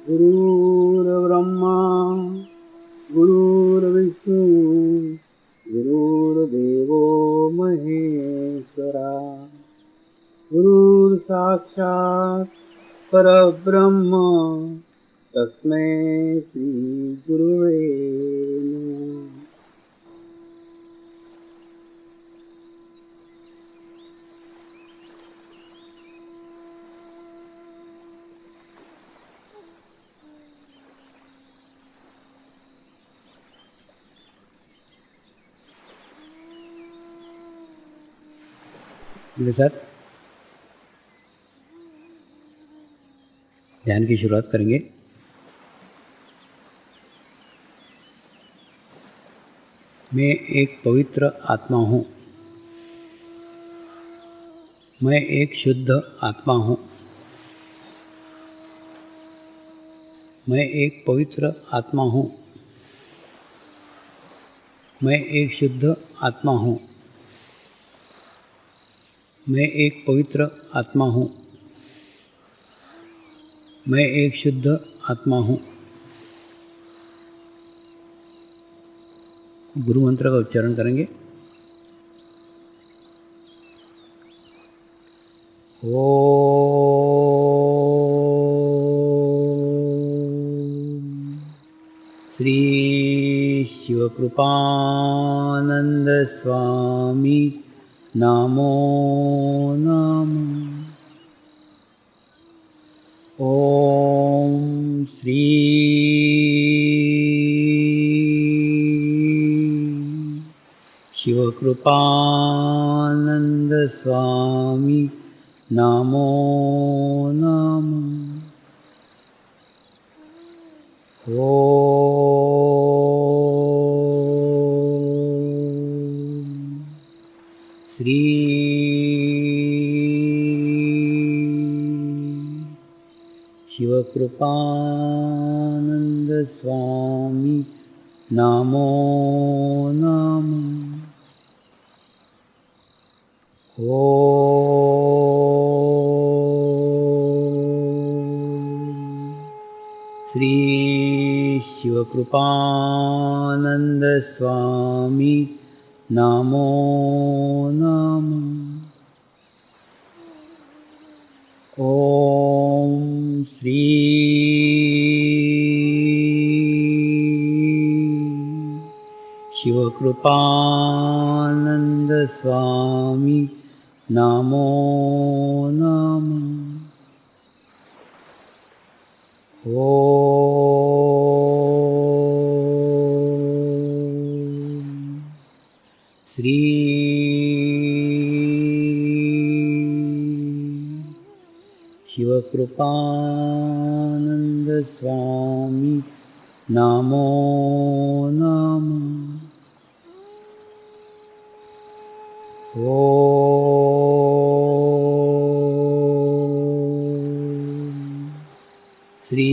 गुरुर्ब्रह्मा गुरुर्विष्णु गुरुर्देवो महेश्वरा गुरुर्साक्षात् परब्रह्म तस्मै श्री गुरुवे नमः। मेरे साथ ध्यान की शुरुआत करेंगे। मैं एक पवित्र आत्मा हूँ। मैं एक शुद्ध आत्मा हूँ। मैं एक पवित्र आत्मा हूँ। मैं एक शुद्ध आत्मा हूँ। मैं एक पवित्र आत्मा हूँ। मैं एक शुद्ध आत्मा हूँ। गुरु मंत्र का उच्चारण करेंगे। ओम श्री शिवकृपानंद स्वामी नमो नमः। ओम श्री शिवकृपानंद स्वामी नमो नमः। ओम श्री शिवकृपानंद स्वामी नमो नमः। ओम श्री शिवकृपानंद स्वामी नमो नमः। ओम श्री शिवकृपानंद स्वामी नमो नमः। ओम श्री शिवकृपानंद स्वामी नमो नमः। ओम श्री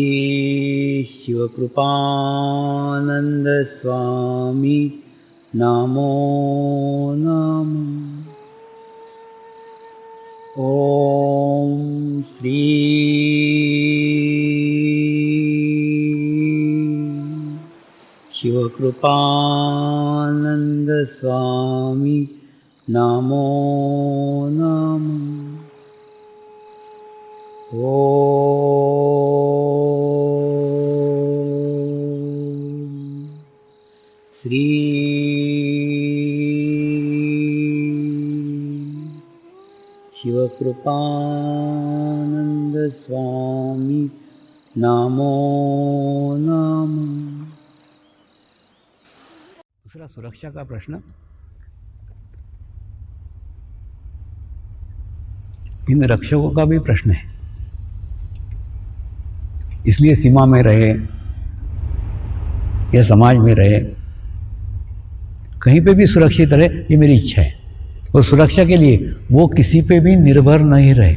शिवकृपानंद स्वामी नमो नमः। ओम श्री शिवकृपानंद स्वामी नमो नमः। ओम श्री शिवकृपानंद स्वामी नमो नमः। दूसरा सुरक्षा का प्रश्न। इन रक्षकों का भी प्रश्न है, इसलिए सीमा में रहे या समाज में रहे, कहीं पे भी सुरक्षित रहे, ये मेरी इच्छा है। और सुरक्षा के लिए वो किसी पे भी निर्भर नहीं रहे।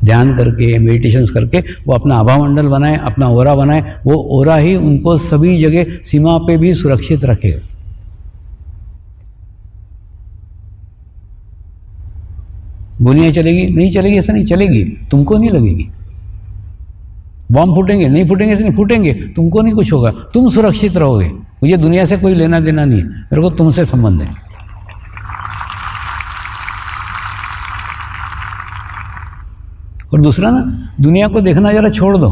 ध्यान करके, मेडिटेशंस करके वो अपना आभा मंडल बनाए, अपना ओरा बनाए। वो ओरा ही उनको सभी जगह सीमा पे भी सुरक्षित रखे। गोलियां चलेगी? नहीं चलेगी, ऐसा नहीं चलेगी, तुमको नहीं लगेगी। बॉम्ब फूटेंगे? नहीं फूटेंगे, ऐसे नहीं फूटेंगे, तुमको नहीं कुछ होगा, तुम सुरक्षित रहोगे। मुझे दुनिया से कोई लेना देना नहीं है, मेरे को तुमसे संबंध है। और दूसरा ना, दुनिया को देखना जरा छोड़ दो।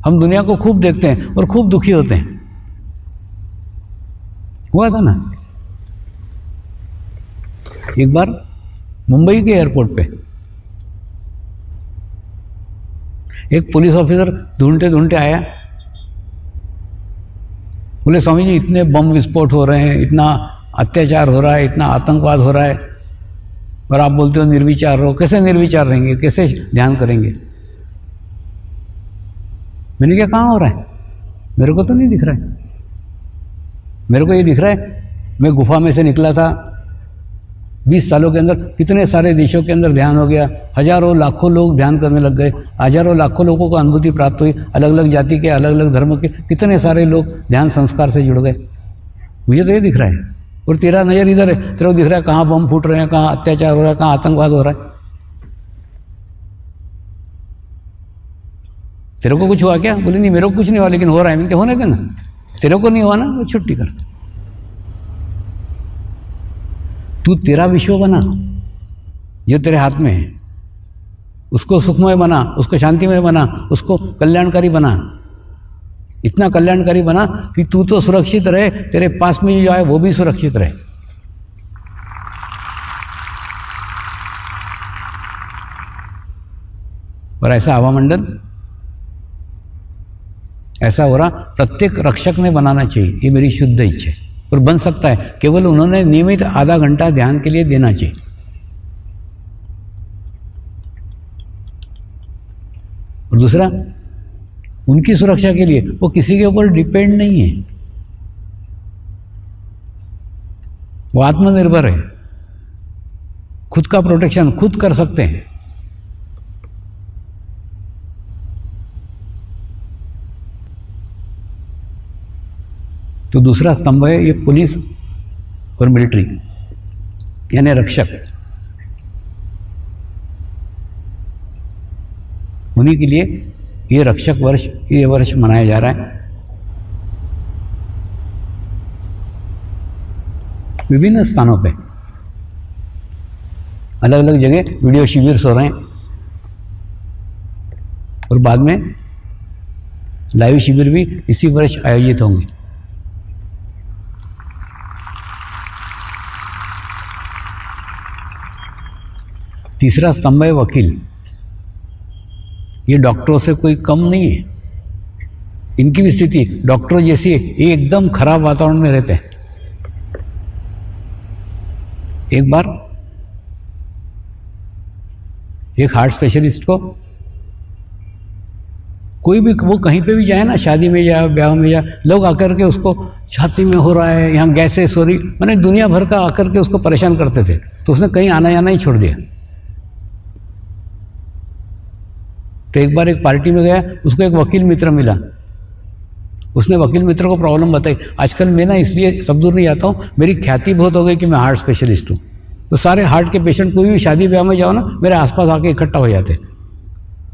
हम दुनिया को खूब देखते हैं और खूब दुखी होते हैं। हुआ था ना एक बार मुंबई के एयरपोर्ट पे एक पुलिस ऑफिसर ढूंढते ढूंढते आया, बोले स्वामी जी इतने बम विस्फोट हो रहे हैं, इतना अत्याचार हो रहा है, इतना आतंकवाद हो रहा है, और आप बोलते हो निर्विचार रहो। कैसे निर्विचार रहेंगे, कैसे ध्यान करेंगे? मैंने क्या, कहाँ हो रहा है? मेरे को तो नहीं दिख रहा है। मेरे को ये दिख रहा है, मैं गुफा में से निकला था, 20 सालों के अंदर कितने सारे देशों के अंदर ध्यान हो गया, हजारों लाखों लोग ध्यान करने लग गए, हजारों लाखों लोगों को अनुभूति प्राप्त हुई, अलग अलग जाति के, अलग अलग धर्म के कितने सारे लोग ध्यान संस्कार से जुड़ गए। मुझे तो ये दिख रहा है, और तेरा नज़र इधर है, तेरे को दिख रहा है कहाँ बम फूट रहे हैं, कहाँ अत्याचार हो रहा है, कहाँ आतंकवाद हो रहा है। तेरे को कुछ हुआ क्या? बोले नहीं मेरे को कुछ नहीं हुआ, लेकिन हो रहा है। मैंने होने देना, तेरे को नहीं हुआ ना, वो छुट्टी कर। तू तेरा विश्व बना जो तेरे हाथ में है, उसको सुखमय बना, उसको शांतिमय बना, उसको कल्याणकारी बना। इतना कल्याणकारी बना कि तू तो सुरक्षित रहे, तेरे पास में जो आए वो भी सुरक्षित रहे। और ऐसा हवामंडल, ऐसा हो रहा प्रत्येक रक्षक ने बनाना चाहिए। ये मेरी शुद्ध इच्छा है, और बन सकता है, केवल उन्होंने नियमित आधा घंटा ध्यान के लिए देना चाहिए। और दूसरा, उनकी सुरक्षा के लिए वो किसी के ऊपर डिपेंड नहीं है, वो आत्मनिर्भर है, खुद का प्रोटेक्शन खुद कर सकते हैं। तो दूसरा स्तंभ है ये पुलिस और मिलिट्री, यानी रक्षक। उन्हीं के लिए ये रक्षक वर्ष, ये वर्ष मनाया जा रहा है। विभिन्न स्थानों पे अलग अलग जगह वीडियो शिविर हो रहे हैं, और बाद में लाइव शिविर भी इसी वर्ष आयोजित होंगे। तीसरा स्तंभ है वकील। ये डॉक्टरों से कोई कम नहीं है, इनकी भी स्थिति डॉक्टरों जैसी है। ये एकदम खराब वातावरण में रहते हैं। एक बार एक हार्ट स्पेशलिस्ट को, कोई भी वो कहीं पे भी जाए ना, शादी में जाए, ब्याह में जाए, लोग आकर के उसको छाती में हो रहा है, यहाँ गैसेस हो रही, मैंने दुनिया भर का आकर के उसको परेशान करते थे। तो उसने कहीं आना जाना ही छोड़ दिया। तो एक बार एक पार्टी में गया, उसको एक वकील मित्र मिला। उसने वकील मित्र को प्रॉब्लम बताई। आजकल मैं ना इसलिए सब दूर नहीं आता हूँ, मेरी ख्याति बहुत हो गई कि मैं हार्ट स्पेशलिस्ट हूँ। तो सारे हार्ट के पेशेंट कोई भी शादी ब्याह में जाओ ना, मेरे आसपास आके इकट्ठा हो जाते।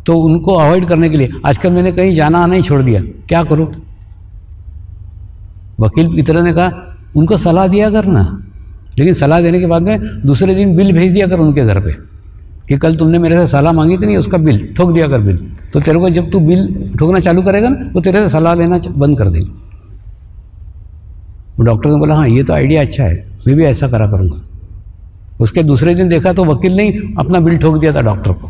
तो उनको अवॉइड करने के लिए आजकल मैंने कहीं जाना आना ही छोड़ दिया। क्या करूँ? वकील मित्र ने कहा उनको सलाह दिया करना, लेकिन सलाह देने के बाद में दूसरे दिन बिल भेज दिया कर उनके घर पे कि कल तुमने मेरे से सलाह मांगी थी नहीं, उसका बिल ठोक दिया कर बिल। तो तेरे को जब तू बिल ठोकना चालू करेगा ना, वो तेरे से सलाह लेना बंद कर देगी। वो डॉक्टर ने बोला हाँ ये तो आइडिया अच्छा है, मैं भी ऐसा करा करूँगा। उसके दूसरे दिन देखा तो वकील ने अपना बिल ठोक दिया था डॉक्टर को,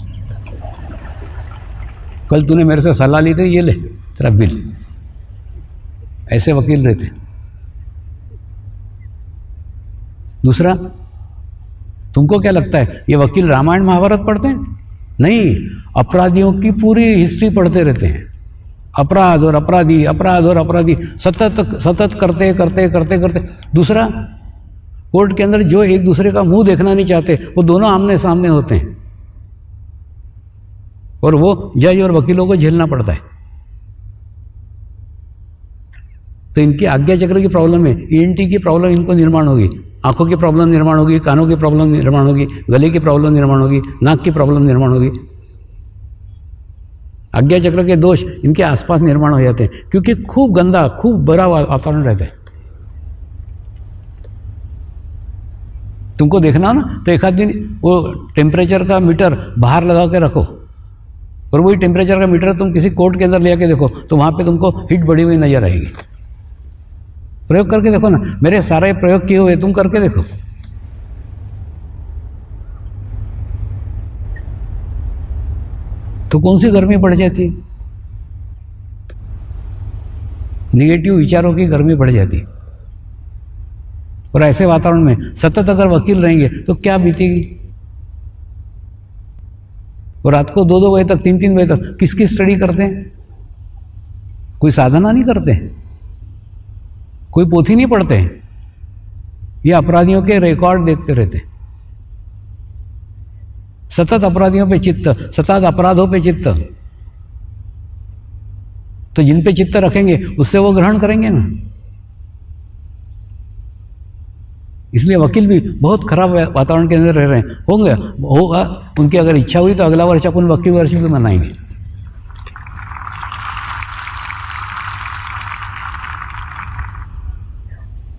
कल तूने मेरे से सलाह ली थी, ये ले तेरा बिल। ऐसे वकील रहते। दूसरा, तुमको क्या लगता है ये वकील रामायण महाभारत पढ़ते हैं? नहीं, अपराधियों की पूरी हिस्ट्री पढ़ते रहते हैं। अपराध और अपराधी, अपराध और अपराधी, सतत करते करते करते करते। दूसरा, कोर्ट के अंदर जो एक दूसरे का मुंह देखना नहीं चाहते, वो दोनों आमने सामने होते हैं, और वो जज और वकीलों को झेलना पड़ता है। तो इनकी आज्ञा चक्र की प्रॉब्लम है, ईएनटी की प्रॉब्लम इनको निर्माण होगी। आंखों की प्रॉब्लम निर्माण होगी, कानों की प्रॉब्लम निर्माण होगी, गले की प्रॉब्लम निर्माण होगी, नाक की प्रॉब्लम निर्माण होगी। आज्ञा चक्र के दोष इनके आसपास निर्माण हो जाते हैं, क्योंकि खूब गंदा, खूब बुरा वातावरण रहता है। तुमको देखना ना तो एक आध दिन वो टेम्परेचर का मीटर बाहर लगा के रखो, और वही टेम्परेचर का मीटर तुम किसी कोर्ट के अंदर ले आके देखो तो वहाँ पे तुमको हीट बढ़ी हुई नजर आएगी। प्रयोग करके देखो ना, मेरे सारे प्रयोग किए हुए, तुम करके देखो। तो कौन सी गर्मी बढ़ जाती है? निगेटिव विचारों की गर्मी बढ़ जाती है। और ऐसे वातावरण में सतत अगर वकील रहेंगे तो क्या बीतेगी? और रात को 2-2 बजे तक, 3-3 बजे तक किसकी स्टडी करते हैं? कोई साधना नहीं करते, कोई पोथी नहीं पढ़ते, ये अपराधियों के रिकॉर्ड देखते रहते। सतत अपराधियों पे चित्त, सतत अपराधों पे चित्त, तो जिन पे चित्त रखेंगे उससे वो ग्रहण करेंगे ना। इसलिए वकील भी बहुत खराब वातावरण के अंदर रह रहे हैं। होगा उनकी अगर इच्छा हुई तो अगला वर्ष अपन वकील वर्ष भी मनाएंगे।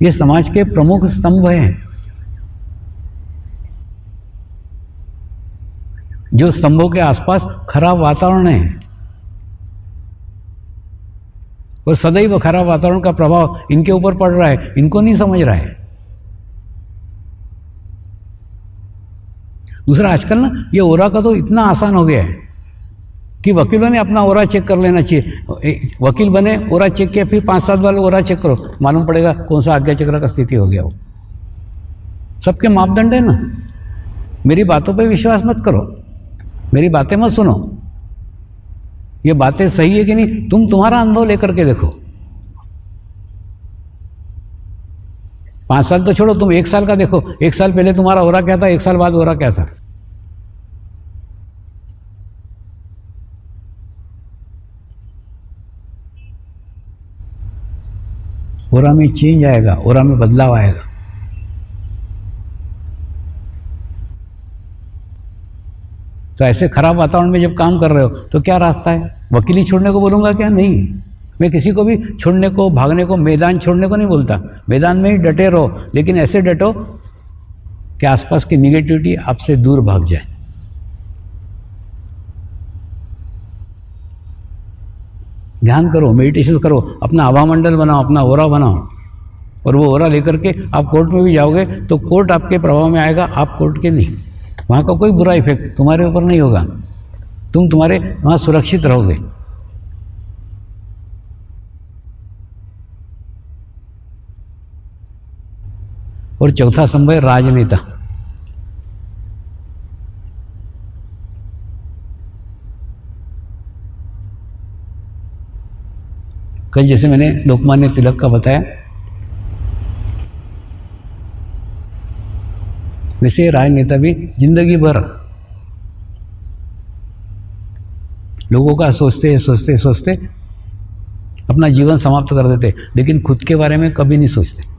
ये समाज के प्रमुख स्तंभ हैं, जो स्तंभों के आसपास खराब वातावरण है, और सदैव खराब वातावरण का प्रभाव इनके ऊपर पड़ रहा है, इनको नहीं समझ रहा है। दूसरा, आजकल ना ये ओरा का तो इतना आसान हो गया है कि वकीलों ने अपना ओरा चेक कर लेना चाहिए। वकील बने, ओरा चेक किया, फिर 5-7 बार ओरा चेक करो, मालूम पड़ेगा कौन सा आज्ञा चक्र का स्थिति हो गया। वो सबके मापदंड है ना। मेरी बातों पे विश्वास मत करो, मेरी बातें मत सुनो, ये बातें सही है कि नहीं तुम तुम्हारा अनुभव लेकर के देखो। 5 साल तो छोड़ो, तुम 1 साल का देखो। 1 साल पहले तुम्हारा ओरा क्या था, 1 साल बाद ओरा क्या था। ओरा में चेंज आएगा, ओरा में बदलाव आएगा। तो ऐसे खराब वातावरण में जब काम कर रहे हो तो क्या रास्ता है? वकीली छोड़ने को बोलूंगा क्या? नहीं, मैं किसी को भी छोड़ने को, भागने को, मैदान छोड़ने को नहीं बोलता। मैदान में ही डटे रहो, लेकिन ऐसे डटो कि आसपास की निगेटिविटी आपसे दूर भाग जाए। ध्यान करो, मेडिटेशन करो, अपना आभामंडल बनाओ, अपना ओरा बनाओ, और वो ओरा लेकर के आप कोर्ट में भी जाओगे तो कोर्ट आपके प्रभाव में आएगा, आप कोर्ट के नहीं। वहाँ का कोई बुरा इफेक्ट तुम्हारे ऊपर नहीं होगा, तुम तुम्हारे वहाँ सुरक्षित रहोगे। और चौथा स्तंभ है राजनेता। कल जैसे मैंने लोकमान्य तिलक का बताया, वैसे राजनेता भी जिंदगी भर लोगों का सोचते सोचते सोचते अपना जीवन समाप्त कर देते, लेकिन खुद के बारे में कभी नहीं सोचते।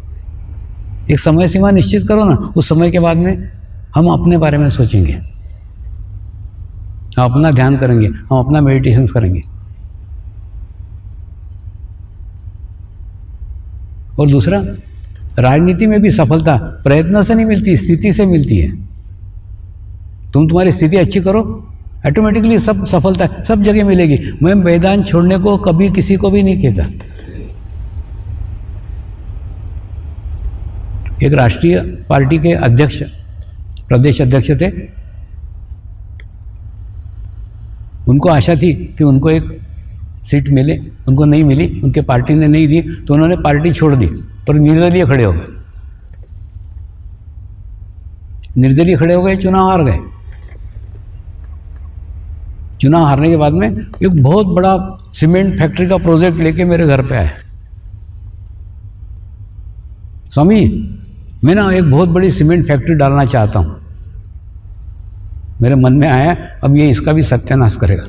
एक समय सीमा निश्चित करो ना, उस समय के बाद में हम अपने बारे में सोचेंगे, हम अपना ध्यान करेंगे, हम अपना मेडिटेशन करेंगे। और दूसरा, राजनीति में भी सफलता प्रयत्न से नहीं मिलती, स्थिति से मिलती है। तुम तुम्हारी स्थिति अच्छी करो, ऑटोमेटिकली सब सफलता सब जगह मिलेगी। मैं मैदान छोड़ने को कभी किसी को भी नहीं कहता। एक राष्ट्रीय पार्टी के अध्यक्ष, प्रदेश अध्यक्ष थे, उनको आशा थी कि उनको एक सीट मिले, उनको नहीं मिली, उनके पार्टी ने नहीं दी, तो उन्होंने पार्टी छोड़ दी, पर निर्दलीय खड़े हो गए। निर्दलीय खड़े हो गए, चुनाव हार गए। चुनाव हारने के बाद में एक बहुत बड़ा सीमेंट फैक्ट्री का प्रोजेक्ट लेके मेरे घर पे आए। स्वामी, मैं ना एक बहुत बड़ी सीमेंट फैक्ट्री डालना चाहता हूं। मेरे मन में आया, अब ये इसका भी सत्यानाश करेगा।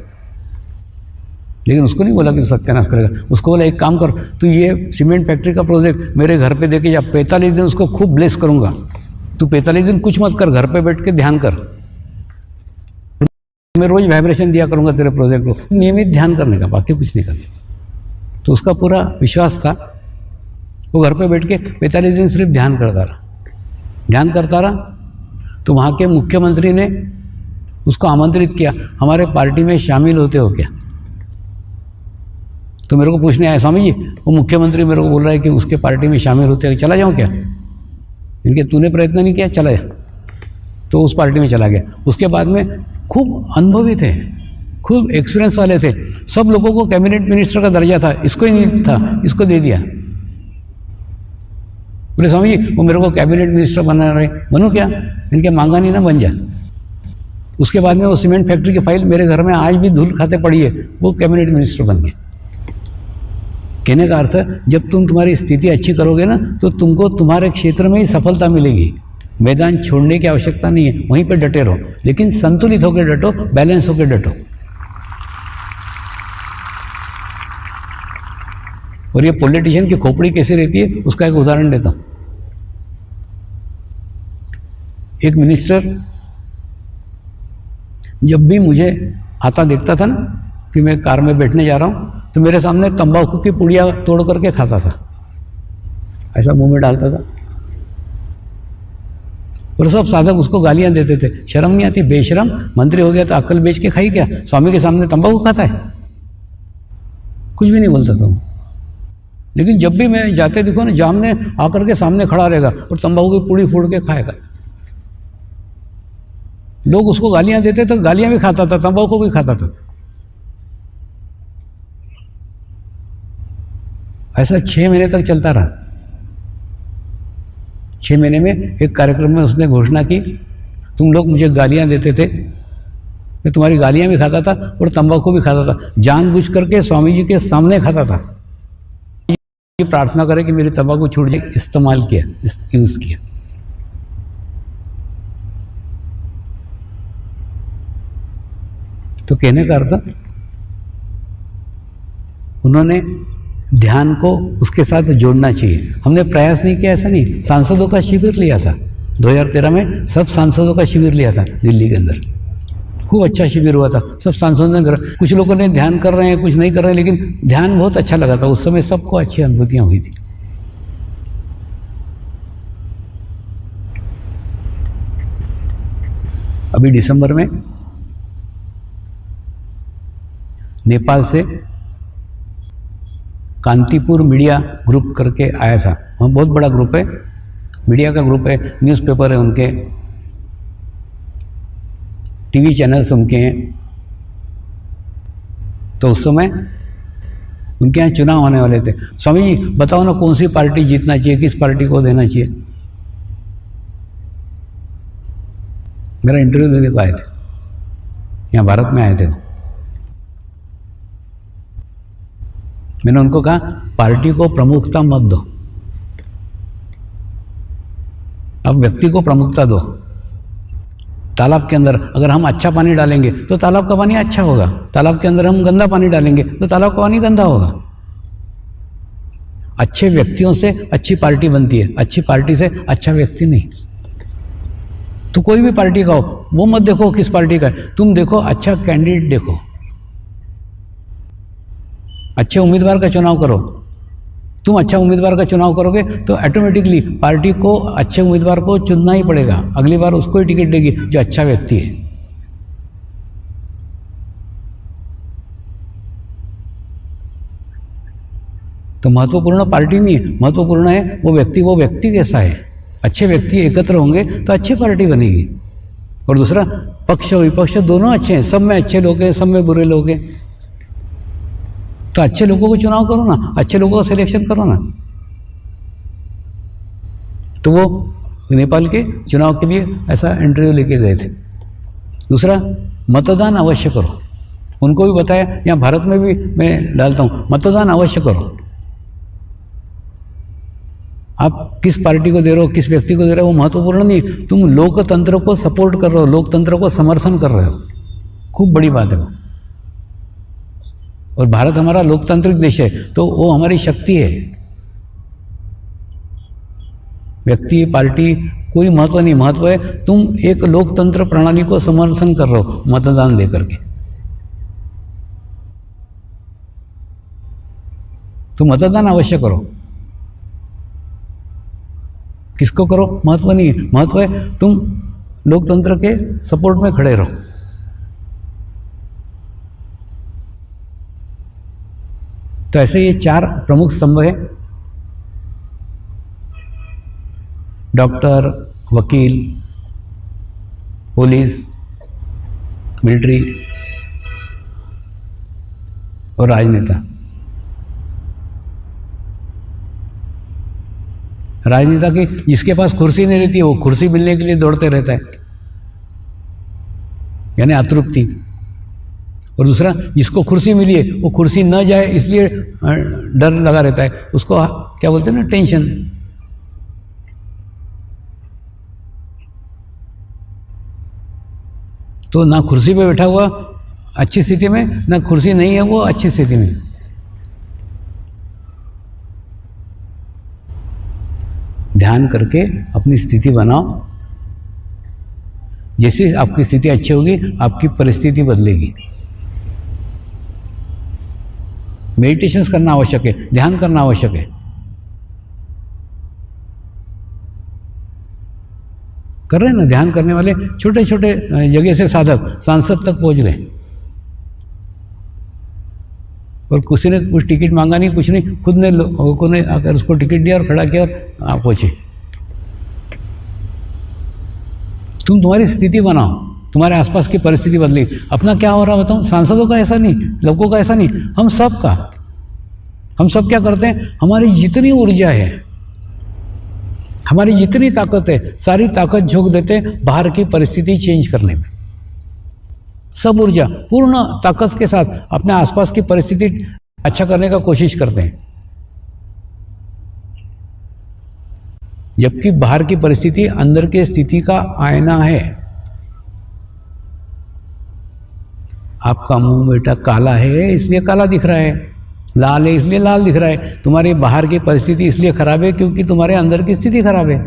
लेकिन उसको नहीं बोला कि सत्यानाश करेगा, उसको बोला एक काम कर, तू ये सीमेंट फैक्ट्री का प्रोजेक्ट मेरे घर पे देके जा, 45 दिन उसको खूब ब्लेस करूंगा, तू 45 दिन कुछ मत कर, घर पे बैठ के ध्यान कर, मैं रोज वाइब्रेशन दिया करूंगा तेरे प्रोजेक्ट को, नियमित ध्यान करने का, बाकी कुछ नहीं करना। तो उसका पूरा विश्वास था, वो घर पे बैठ के 45 दिन सिर्फ ध्यान करता रहा। तो वहाँ के मुख्यमंत्री ने उसको आमंत्रित किया, हमारे पार्टी में शामिल होते हो क्या? तो मेरे को पूछने आया, स्वामी जी वो मुख्यमंत्री मेरे को बोल रहा है कि उसके पार्टी में शामिल होते हो, चला जाऊँ क्या? इनके तूने प्रयत्न नहीं किया, चला जा। तो उस पार्टी में चला गया। उसके बाद में खूब अनुभवी थे, खूब एक्सपीरियंस वाले थे, सब लोगों को कैबिनेट मिनिस्टर का दर्जा था, इसको ही नहीं था, इसको दे दिया। बोले स्वामी जी वो मेरे को कैबिनेट मिनिस्टर बना रहे, बनूं क्या? इनके मांगा नहीं ना, बन जा। उसके बाद में वो सीमेंट फैक्ट्री की फाइल मेरे घर में आज भी धूल खाते पड़ी है, वो कैबिनेट मिनिस्टर बन गए। कहने का अर्थ है जब तुम तुम्हारी स्थिति अच्छी करोगे ना तो तुमको तुम्हारे क्षेत्र में ही सफलता मिलेगी। मैदान छोड़ने की आवश्यकता नहीं है, वहीं पे डटे रहो, लेकिन संतुलित होकर डटो, बैलेंस होकर डटो। और ये पॉलिटिशियन की खोपड़ी कैसी रहती है उसका एक उदाहरण देता हूं। एक मिनिस्टर जब भी मुझे आता देखता था ना कि मैं कार में बैठने जा रहा हूं तो मेरे सामने तंबाकू की पुड़िया तोड़ करके खाता था, ऐसा मुंह में डालता था। और सब साधक उसको गालियां देते थे, शर्म नहीं आती, बेशरम, मंत्री हो गया तो अक्ल बेच के खाई क्या, स्वामी के सामने तंबाकू खाता है। कुछ भी नहीं बोलता था। लेकिन जब भी मैं जाते देखो ना, जामने आकर के सामने खड़ा रहेगा और तंबाकू की पूड़ी फोड़ के खाएगा। लोग उसको गालियां देते तो गालियां भी खाता था, तंबाकू भी खाता था। ऐसा 6 महीने तक चलता रहा। 6 महीने में एक कार्यक्रम में उसने घोषणा की, तुम लोग मुझे गालियां देते थे, मैं तुम्हारी गालियां भी खाता था और तंबाकू भी खाता था, जानबूझ करके स्वामी जी के सामने खाता था। ये प्रार्थना करे कि मेरी तंबाकू छूट जाए, इस्तेमाल किया, यूज किया। तो कहने का अर्थ उन्होंने ध्यान को उसके साथ जोड़ना चाहिए। हमने प्रयास नहीं किया, ऐसा नहीं। सांसदों का शिविर लिया था 2013 में, सब सांसदों का शिविर लिया था दिल्ली के अंदर, खूब अच्छा शिविर हुआ था। सब सांसदों ने, कुछ लोगों ने ध्यान कर रहे हैं, कुछ नहीं कर रहे हैं, लेकिन ध्यान बहुत अच्छा लगा था उस समय, सबको अच्छी अनुभूतियां हुई थी। अभी दिसंबर में नेपाल से कांतिपुर मीडिया ग्रुप करके आया था। वहाँ बहुत बड़ा ग्रुप है, मीडिया का ग्रुप है, न्यूज़पेपर है उनके, टीवी चैनल्स उनके हैं। तो उस समय उनके यहाँ चुनाव होने वाले थे। स्वामी जी बताओ ना कौन सी पार्टी जीतना चाहिए, किस पार्टी को देना चाहिए। मेरा इंटरव्यू लेने को आए थे, यहाँ भारत में आए थे। मैंने उनको कहा पार्टी को प्रमुखता मत दो, अब व्यक्ति को प्रमुखता दो। तालाब के अंदर अगर हम अच्छा पानी डालेंगे तो तालाब का पानी अच्छा होगा, तालाब के अंदर हम गंदा पानी डालेंगे तो तालाब का पानी गंदा होगा। अच्छे व्यक्तियों से अच्छी पार्टी बनती है, अच्छी पार्टी से अच्छा व्यक्ति नहीं। तो कोई भी पार्टी का हो, वो मत देखो किस पार्टी का है, तुम देखो अच्छा कैंडिडेट देखो, अच्छे उम्मीदवार का चुनाव करो। तुम अच्छा उम्मीदवार का चुनाव करोगे तो ऑटोमेटिकली पार्टी को अच्छे उम्मीदवार को चुनना ही पड़ेगा, अगली बार उसको ही टिकट देगी जो अच्छा व्यक्ति है। तो महत्वपूर्ण पार्टी नहीं है, महत्वपूर्ण है वो व्यक्ति कैसा है। अच्छे व्यक्ति एकत्र होंगे तो अच्छी पार्टी बनेगी। और दूसरा, पक्ष और विपक्ष दोनों अच्छे हैं, सब में अच्छे लोग हैं, सब में बुरे लोग हैं। तो अच्छे लोगों को चुनाव करो ना, अच्छे लोगों का सिलेक्शन करो ना। तो वो नेपाल के चुनाव के लिए ऐसा इंटरव्यू लेके गए थे। दूसरा, मतदान अवश्य करो। उनको भी बताया, यहाँ भारत में भी मैं डालता हूँ, मतदान अवश्य करो। आप किस पार्टी को दे रहे हो, किस व्यक्ति को दे रहे हो वो महत्वपूर्ण नहीं, तुम लोकतंत्र को सपोर्ट कर रहे हो, लोकतंत्र को समर्थन कर रहे हो, खूब बड़ी बात है वो। और भारत हमारा लोकतांत्रिक देश है, तो वो हमारी शक्ति है। व्यक्ति, पार्टी कोई महत्व नहीं, महत्व है तुम एक लोकतंत्र प्रणाली को समर्थन कर रहे हो मतदान लेकर के। तो मतदान अवश्य करो। किसको करो महत्व नहीं है, महत्व है तुम लोकतंत्र के सपोर्ट में खड़े रहो। तो ऐसे ये 4 प्रमुख स्तंभ है, डॉक्टर, वकील, पुलिस, मिलिट्री और राजनेता। राजनेता की जिसके पास कुर्सी नहीं रहती है वो कुर्सी मिलने के लिए दौड़ते रहता है, यानी अतृप्ति। और दूसरा, जिसको कुर्सी मिली है वो कुर्सी न जाए इसलिए डर लगा रहता है, उसको क्या बोलते हैं ना, टेंशन। तो ना कुर्सी पे बैठा हुआ अच्छी स्थिति में, ना कुर्सी नहीं है वो अच्छी स्थिति में। ध्यान करके अपनी स्थिति बनाओ। जैसे आपकी स्थिति अच्छी होगी आपकी परिस्थिति बदलेगी। मेडिटेशंस करना आवश्यक है, ध्यान करना आवश्यक है। कर रहे हैं ना ध्यान करने वाले, छोटे छोटे जगह से साधक सांसद तक पहुंच गए, और किसी ने कुछ टिकट मांगा नहीं, कुछ नहीं, खुद ने लोगों ने आकर उसको टिकट दिया और खड़ा किया और आप पहुंचे। तुम तुम्हारी स्थिति बनाओ, तुम्हारे आसपास की परिस्थिति बदली। अपना क्या हो रहा बताओ, सांसदों का ऐसा नहीं, लोगों का ऐसा नहीं, हम सब का। हम सब क्या करते हैं, हमारी जितनी ऊर्जा है, हमारी जितनी ताकत है, सारी ताकत झोंक देते हैं बाहर की परिस्थिति चेंज करने में। सब ऊर्जा पूर्ण ताकत के साथ अपने आसपास की परिस्थिति अच्छा करने का कोशिश करते हैं, जबकि बाहर की परिस्थिति अंदर की स्थिति का आईना है। आपका मुंह बेटा काला है इसलिए काला दिख रहा है, लाल है इसलिए लाल दिख रहा है। तुम्हारे बाहर की परिस्थिति इसलिए खराब है क्योंकि तुम्हारे अंदर की स्थिति खराब है।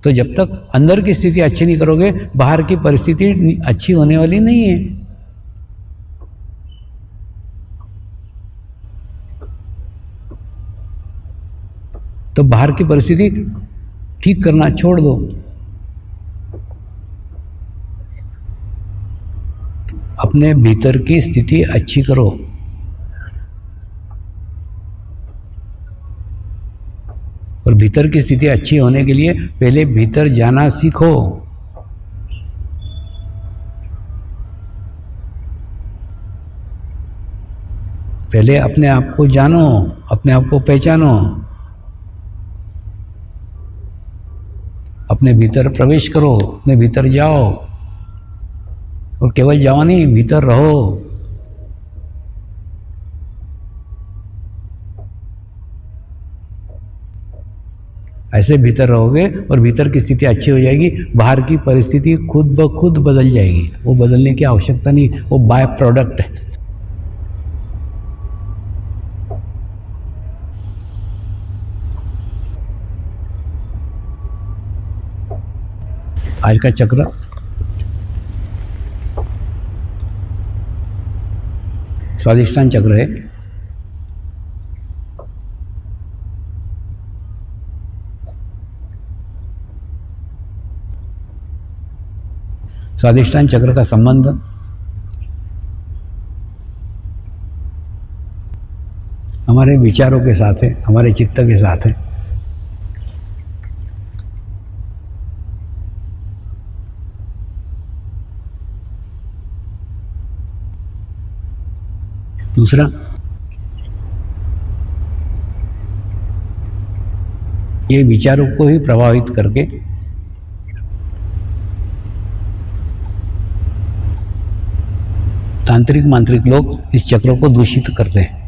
तो जब तक अंदर की स्थिति अच्छी नहीं करोगे, बाहर की परिस्थिति अच्छी होने वाली नहीं है। तो बाहर की परिस्थिति ठीक करना छोड़ दो। अपने भीतर की स्थिति अच्छी करो। और भीतर की स्थिति अच्छी होने के लिए पहले भीतर जाना सीखो। पहले अपने आप को जानो, अपने आप को पहचानो, अपने भीतर प्रवेश करो, अपने भीतर जाओ। और केवल जाओ नहीं, भीतर रहो। ऐसे भीतर रहोगे और भीतर की स्थिति अच्छी हो जाएगी, बाहर की परिस्थिति खुद ब खुद बदल जाएगी। वो बदलने की आवश्यकता नहीं, वो बाय प्रोडक्ट है। आज का चक्र स्वादिष्टान चक्र है। स्वादिष्टान चक्र का संबंध हमारे विचारों के साथ है, हमारे चित्त के साथ है। दूसरा, ये विचारों को ही प्रभावित करके तांत्रिक मांत्रिक लोग इस चक्र को दूषित करते हैं।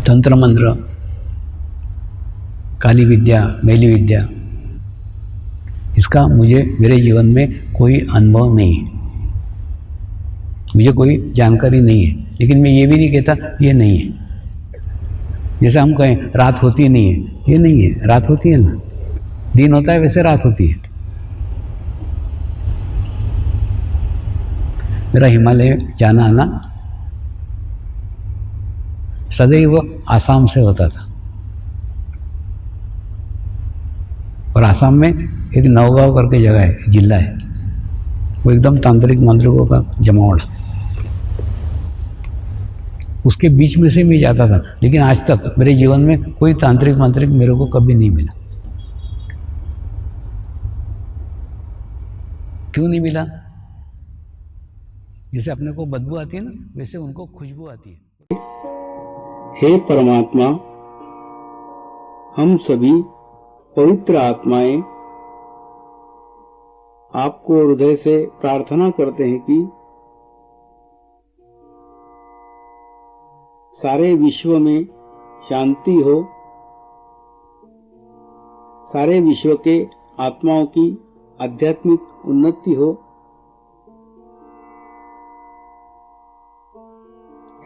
तंत्र मंत्र, काली विद्या, मैली विद्या, इसका मुझे मेरे जीवन में कोई अनुभव नहीं है, मुझे कोई जानकारी नहीं है। लेकिन मैं ये भी नहीं कहता ये नहीं है। जैसे हम कहें रात होती नहीं है, ये नहीं है, रात होती है ना। दिन होता है वैसे रात होती है। मेरा हिमालय जाना आना सदैव आसाम से होता था, और आसाम में एक नौगांव करके जगह है, जिला है, वो एकदम तांत्रिक मंत्रिकों का जमावड़ा, उसके बीच में से मैं जाता था। लेकिन आज तक मेरे जीवन में कोई तांत्रिक मंत्रिक मेरे को कभी नहीं मिला। क्यों नहीं मिला? जैसे अपने को बदबू आती है ना, वैसे उनको खुशबू आती है। हे परमात्मा, हम सभी पवित्र आत्माएं आपको हृदय से प्रार्थना करते हैं कि सारे विश्व में शांति हो, सारे विश्व के आत्माओं की आध्यात्मिक उन्नति हो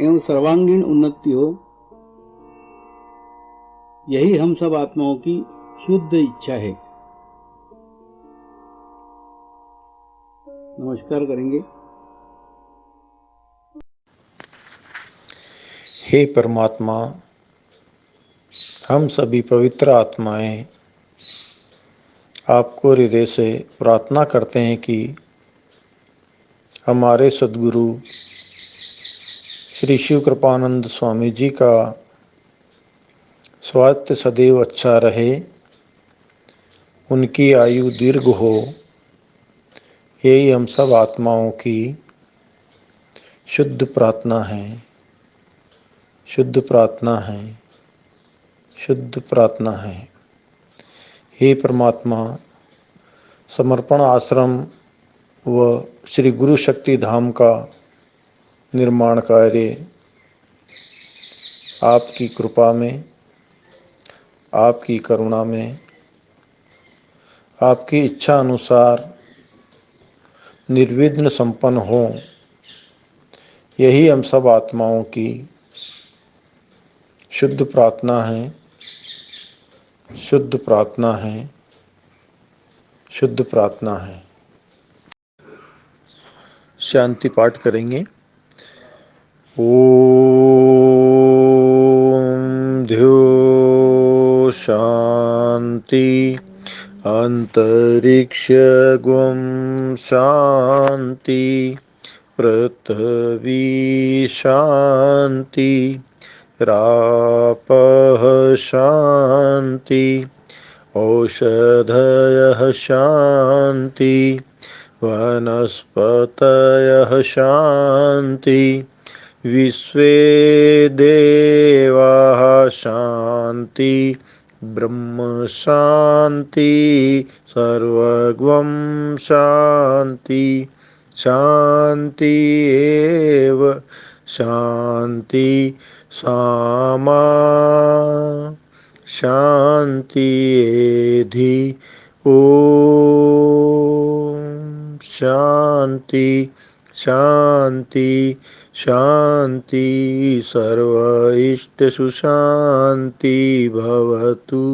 एवं सर्वांगीण उन्नति हो। यही हम सब आत्माओं की शुद्ध इच्छा है। नमस्कार करेंगे। हे परमात्मा, हम सभी पवित्र आत्माएं आपको हृदय से प्रार्थना करते हैं कि हमारे सद्गुरु श्री शिव कृपानंद स्वामी जी का स्वास्थ्य सदैव अच्छा रहे, उनकी आयु दीर्घ हो। यही हम सब आत्माओं की शुद्ध प्रार्थना है, शुद्ध प्रार्थना है, शुद्ध प्रार्थना है। हे परमात्मा, समर्पण आश्रम व श्री गुरु शक्ति धाम का निर्माण कार्य आपकी कृपा में, आपकी करुणा में, आपकी इच्छा अनुसार निर्विघ्न संपन्न हो। यही हम सब आत्माओं की शुद्ध प्रार्थना है, शुद्ध प्रार्थना है, शुद्ध प्रार्थना है। शांति पाठ करेंगे। ओम ध्यो शांति अंतरिक्ष गुम शांति पृथ्वी शांति रापः शांति औषधयः शांति वनस्पतयः शांति विश्वे देवाः शांति ब्रह्म शांति सर्वगं शांति शांति एव शांति सामा शांति एधि ओम शांति शांति शांति सर्व इष्ट सुशांति भवतु।